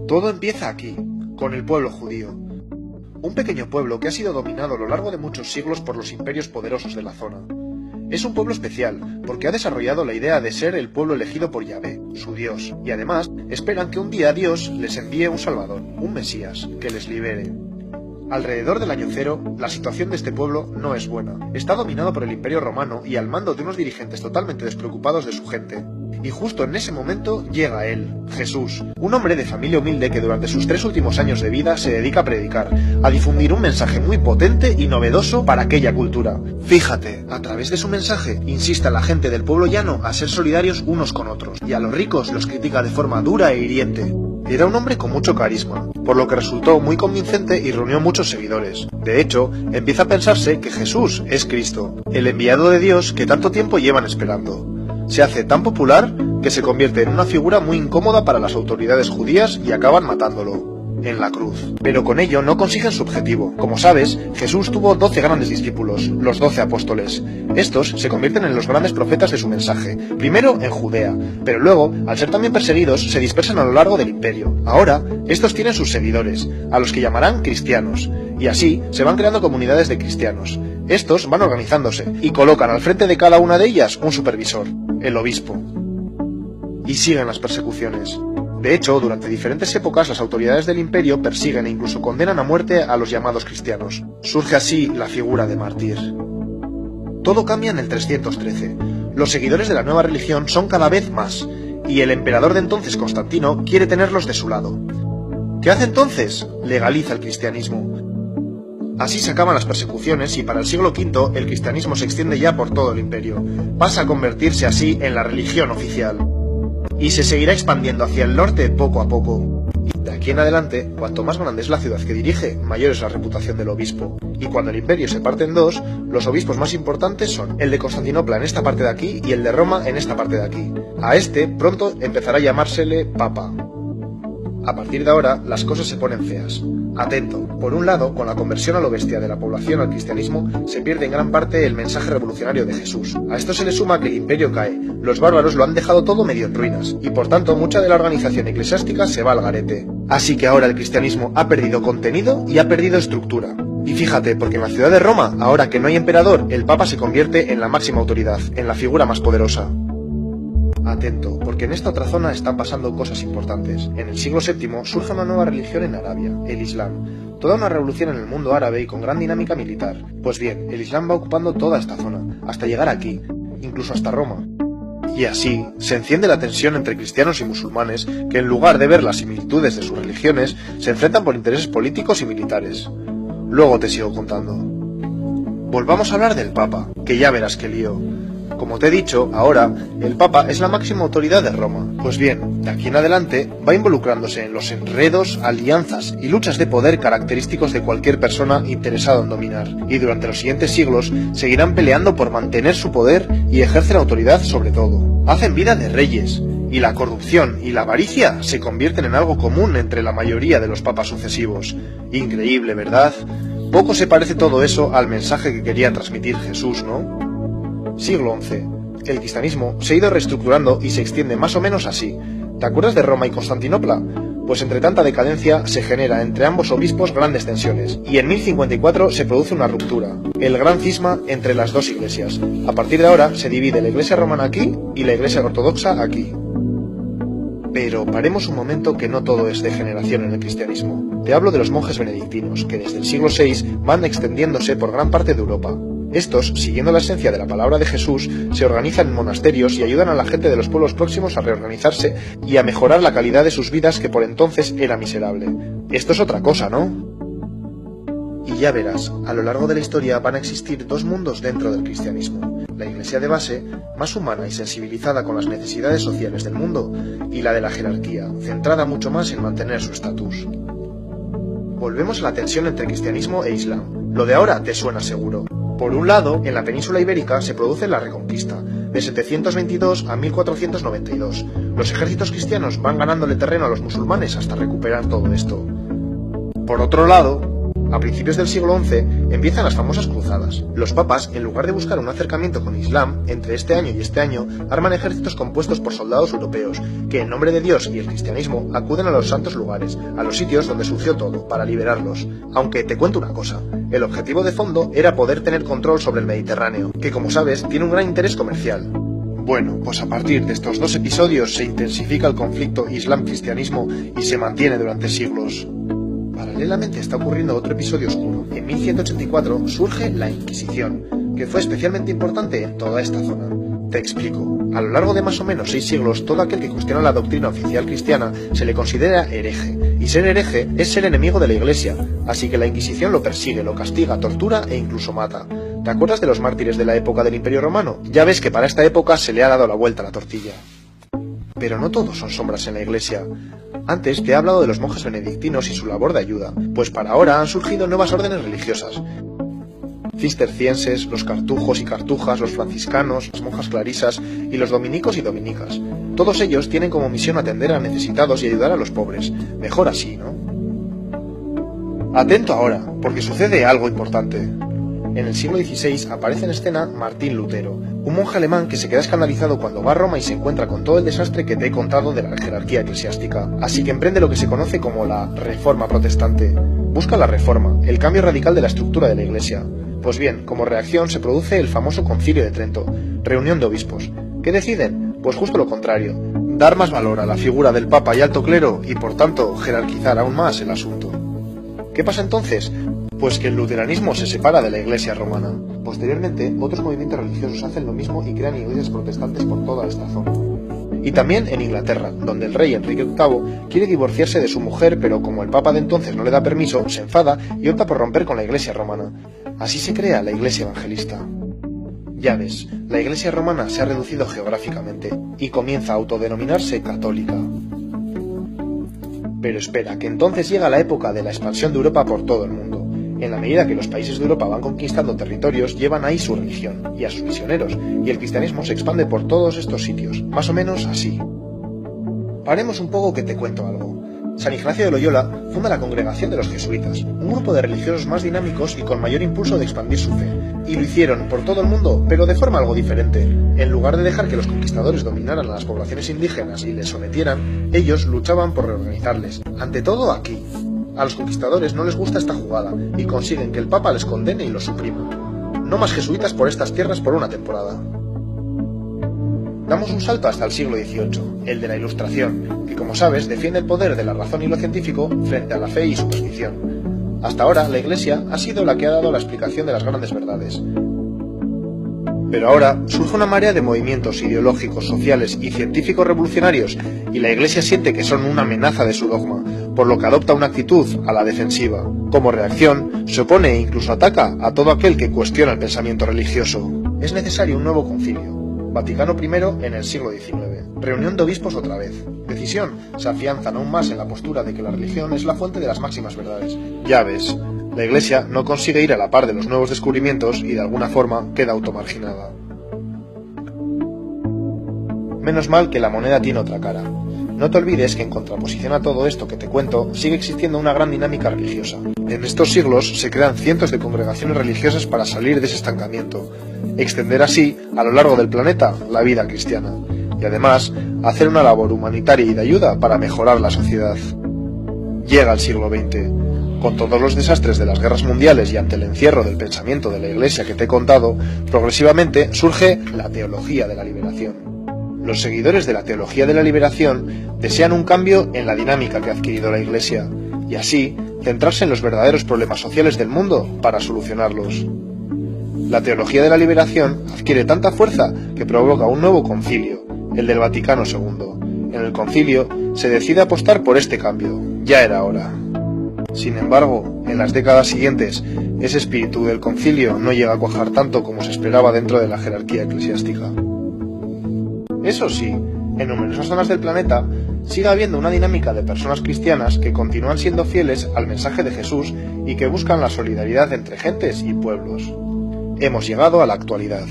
Todo empieza aquí, con el pueblo judío. Un pequeño pueblo que ha sido dominado a lo largo de muchos siglos por los imperios poderosos de la zona. Es un pueblo especial, porque ha desarrollado la idea de ser el pueblo elegido por Yahvé, su Dios, y además esperan que un día Dios les envíe un Salvador, un Mesías, que les libere. Alrededor del año cero, la situación de este pueblo no es buena. Está dominado por el Imperio Romano y al mando de unos dirigentes totalmente despreocupados de su gente. Y justo en ese momento llega él, Jesús, un hombre de familia humilde que durante sus 3 últimos años de vida se dedica a predicar, a difundir un mensaje muy potente y novedoso para aquella cultura. Fíjate, a través de su mensaje, insiste a la gente del pueblo llano a ser solidarios unos con otros, y a los ricos los critica de forma dura e hiriente. Era un hombre con mucho carisma, por lo que resultó muy convincente y reunió muchos seguidores. De hecho, empieza a pensarse que Jesús es Cristo, el enviado de Dios que tanto tiempo llevan esperando. Se hace tan popular que se convierte en una figura muy incómoda para las autoridades judías y acaban matándolo en la cruz. Pero con ello no consiguen su objetivo. Como sabes, Jesús tuvo 12 grandes discípulos, los 12 apóstoles. Estos se convierten en los grandes profetas de su mensaje, primero en Judea, pero luego, al ser también perseguidos, se dispersan a lo largo del imperio. Ahora, estos tienen sus seguidores, a los que llamarán cristianos, y así se van creando comunidades de cristianos. Estos van organizándose y colocan al frente de cada una de ellas un supervisor, el obispo. Y siguen las persecuciones. De hecho, durante diferentes épocas las autoridades del imperio persiguen e incluso condenan a muerte a los llamados cristianos. Surge así la figura de mártir. Todo cambia en el 313. Los seguidores de la nueva religión son cada vez más, y el emperador de entonces, Constantino, quiere tenerlos de su lado. ¿Qué hace entonces? Legaliza el cristianismo. Así se acaban las persecuciones y para el siglo V el cristianismo se extiende ya por todo el imperio. Pasa a convertirse así en la religión oficial. Y se seguirá expandiendo hacia el norte poco a poco. De aquí en adelante, cuanto más grande es la ciudad que dirige, mayor es la reputación del obispo. Y cuando el imperio se parte en dos, los obispos más importantes son el de Constantinopla en esta parte de aquí y el de Roma en esta parte de aquí. A este pronto empezará a llamársele Papa. A partir de ahora, las cosas se ponen feas. Atento, por un lado, con la conversión a lo bestia de la población al cristianismo, se pierde en gran parte el mensaje revolucionario de Jesús. A esto se le suma que el imperio cae, los bárbaros lo han dejado todo medio en ruinas, y por tanto mucha de la organización eclesiástica se va al garete. Así que ahora el cristianismo ha perdido contenido y ha perdido estructura. Y fíjate, porque en la ciudad de Roma, ahora que no hay emperador, el Papa se convierte en la máxima autoridad, en la figura más poderosa. Atento, porque en esta otra zona están pasando cosas importantes. En el siglo VII surge una nueva religión en Arabia, el Islam. Toda una revolución en el mundo árabe y con gran dinámica militar. Pues bien, el Islam va ocupando toda esta zona, hasta llegar aquí, incluso hasta Roma. Y así, se enciende la tensión entre cristianos y musulmanes, que en lugar de ver las similitudes de sus religiones, se enfrentan por intereses políticos y militares. Luego te sigo contando. Volvamos a hablar del Papa, que ya verás qué lío. Como te he dicho, ahora, el Papa es la máxima autoridad de Roma. Pues bien, de aquí en adelante, va involucrándose en los enredos, alianzas y luchas de poder característicos de cualquier persona interesada en dominar. Y durante los siguientes siglos, seguirán peleando por mantener su poder y ejercen autoridad sobre todo. Hacen vida de reyes, y la corrupción y la avaricia se convierten en algo común entre la mayoría de los papas sucesivos. Increíble, ¿verdad? Poco se parece todo eso al mensaje que quería transmitir Jesús, ¿no? Siglo XI. El cristianismo se ha ido reestructurando y se extiende más o menos así. ¿Te acuerdas de Roma y Constantinopla? Pues entre tanta decadencia se genera entre ambos obispos grandes tensiones, y en 1054 se produce una ruptura, el gran cisma entre las dos iglesias. A partir de ahora se divide la iglesia romana aquí y la iglesia ortodoxa aquí. Pero paremos un momento que no todo es degeneración en el cristianismo. Te hablo de los monjes benedictinos, que desde el siglo VI van extendiéndose por gran parte de Europa. Estos, siguiendo la esencia de la palabra de Jesús, se organizan en monasterios y ayudan a la gente de los pueblos próximos a reorganizarse y a mejorar la calidad de sus vidas que por entonces era miserable. Esto es otra cosa, ¿no? Y ya verás, a lo largo de la historia van a existir dos mundos dentro del cristianismo. La iglesia de base, más humana y sensibilizada con las necesidades sociales del mundo, y la de la jerarquía, centrada mucho más en mantener su estatus. Volvemos a la tensión entre cristianismo e islam. Lo de ahora te suena seguro. Por un lado, en la península ibérica se produce la Reconquista, de 722 a 1492. Los ejércitos cristianos van ganándole terreno a los musulmanes hasta recuperar todo esto. Por otro lado, A principios del siglo XI empiezan las famosas cruzadas. Los papas, en lugar de buscar un acercamiento con Islam, entre este año y este año, arman ejércitos compuestos por soldados europeos, que en nombre de Dios y el cristianismo acuden a los santos lugares, a los sitios donde surgió todo, para liberarlos. Aunque te cuento una cosa, el objetivo de fondo era poder tener control sobre el Mediterráneo, que como sabes tiene un gran interés comercial. Bueno, pues a partir de estos 2 episodios se intensifica el conflicto Islam-cristianismo y se mantiene durante siglos. Paralelamente está ocurriendo otro episodio oscuro. En 1184 surge la Inquisición, que fue especialmente importante en toda esta zona. Te explico. A lo largo de más o menos 6 siglos, todo aquel que cuestiona la doctrina oficial cristiana se le considera hereje. Y ser hereje es ser enemigo de la Iglesia, así que la Inquisición lo persigue, lo castiga, tortura e incluso mata. ¿Te acuerdas de los mártires de la época del Imperio Romano? Ya ves que para esta época se le ha dado la vuelta a la tortilla. Pero no todos son sombras en la Iglesia. Antes te he hablado de los monjes benedictinos y su labor de ayuda, pues para ahora han surgido nuevas órdenes religiosas. Cistercienses, los cartujos y cartujas, los franciscanos, las monjas clarisas y los dominicos y dominicas. Todos ellos tienen como misión atender a necesitados y ayudar a los pobres. Mejor así, ¿no? Atento ahora, porque sucede algo importante. En el siglo XVI aparece en escena Martín Lutero, un monje alemán que se queda escandalizado cuando va a Roma y se encuentra con todo el desastre que te he contado de la jerarquía eclesiástica, así que emprende lo que se conoce como la Reforma Protestante. Busca la reforma, el cambio radical de la estructura de la Iglesia. Pues bien, como reacción se produce el famoso Concilio de Trento, reunión de obispos. ¿Qué deciden? Pues justo lo contrario, dar más valor a la figura del Papa y alto clero y por tanto jerarquizar aún más el asunto. ¿Qué pasa entonces? Pues que el luteranismo se separa de la Iglesia romana. Posteriormente, otros movimientos religiosos hacen lo mismo y crean iglesias protestantes por toda esta zona. Y también en Inglaterra, donde el rey Enrique VIII quiere divorciarse de su mujer, pero como el Papa de entonces no le da permiso, se enfada y opta por romper con la Iglesia romana. Así se crea la Iglesia evangelista. Ya ves, la Iglesia romana se ha reducido geográficamente y comienza a autodenominarse católica. Pero espera, que entonces llega la época de la expansión de Europa por todo el mundo. En la medida que los países de Europa van conquistando territorios, llevan ahí su religión y a sus misioneros, y el cristianismo se expande por todos estos sitios, más o menos así. Paremos un poco que te cuento algo. San Ignacio de Loyola funda la Congregación de los Jesuitas, un grupo de religiosos más dinámicos y con mayor impulso de expandir su fe. Y lo hicieron por todo el mundo, pero de forma algo diferente. En lugar de dejar que los conquistadores dominaran a las poblaciones indígenas y les sometieran, ellos luchaban por reorganizarles. Ante todo aquí. A los conquistadores no les gusta esta jugada y consiguen que el Papa les condene y los suprima. No más jesuitas por estas tierras por una temporada. Damos un salto hasta el siglo XVIII, el de la Ilustración, que como sabes defiende el poder de la razón y lo científico frente a la fe y superstición. Hasta ahora la Iglesia ha sido la que ha dado la explicación de las grandes verdades. Pero ahora surge una marea de movimientos ideológicos, sociales y científicos revolucionarios y la Iglesia siente que son una amenaza de su dogma, por lo que adopta una actitud a la defensiva. Como reacción, se opone e incluso ataca a todo aquel que cuestiona el pensamiento religioso. Es necesario un nuevo concilio. Vaticano I en el siglo XIX. Reunión de obispos otra vez. Decisión, se afianzan aún más en la postura de que la religión es la fuente de las máximas verdades. Ya ves, la Iglesia no consigue ir a la par de los nuevos descubrimientos y de alguna forma queda automarginada. Menos mal que la moneda tiene otra cara. No te olvides que en contraposición a todo esto que te cuento, sigue existiendo una gran dinámica religiosa. En estos siglos se crean cientos de congregaciones religiosas para salir de ese estancamiento, extender así, a lo largo del planeta, la vida cristiana, y además, hacer una labor humanitaria y de ayuda para mejorar la sociedad. Llega el siglo XX. Con todos los desastres de las guerras mundiales y ante el encierro del pensamiento de la Iglesia que te he contado, progresivamente surge la teología de la liberación. Los seguidores de la teología de la liberación desean un cambio en la dinámica que ha adquirido la Iglesia, y así centrarse en los verdaderos problemas sociales del mundo para solucionarlos. La teología de la liberación adquiere tanta fuerza que provoca un nuevo concilio, el del Vaticano II. En el concilio se decide apostar por este cambio, ya era hora. Sin embargo, en las décadas siguientes, ese espíritu del concilio no llega a cuajar tanto como se esperaba dentro de la jerarquía eclesiástica. Eso sí, en numerosas zonas del planeta sigue habiendo una dinámica de personas cristianas que continúan siendo fieles al mensaje de Jesús y que buscan la solidaridad entre gentes y pueblos. Hemos llegado a la actualidad.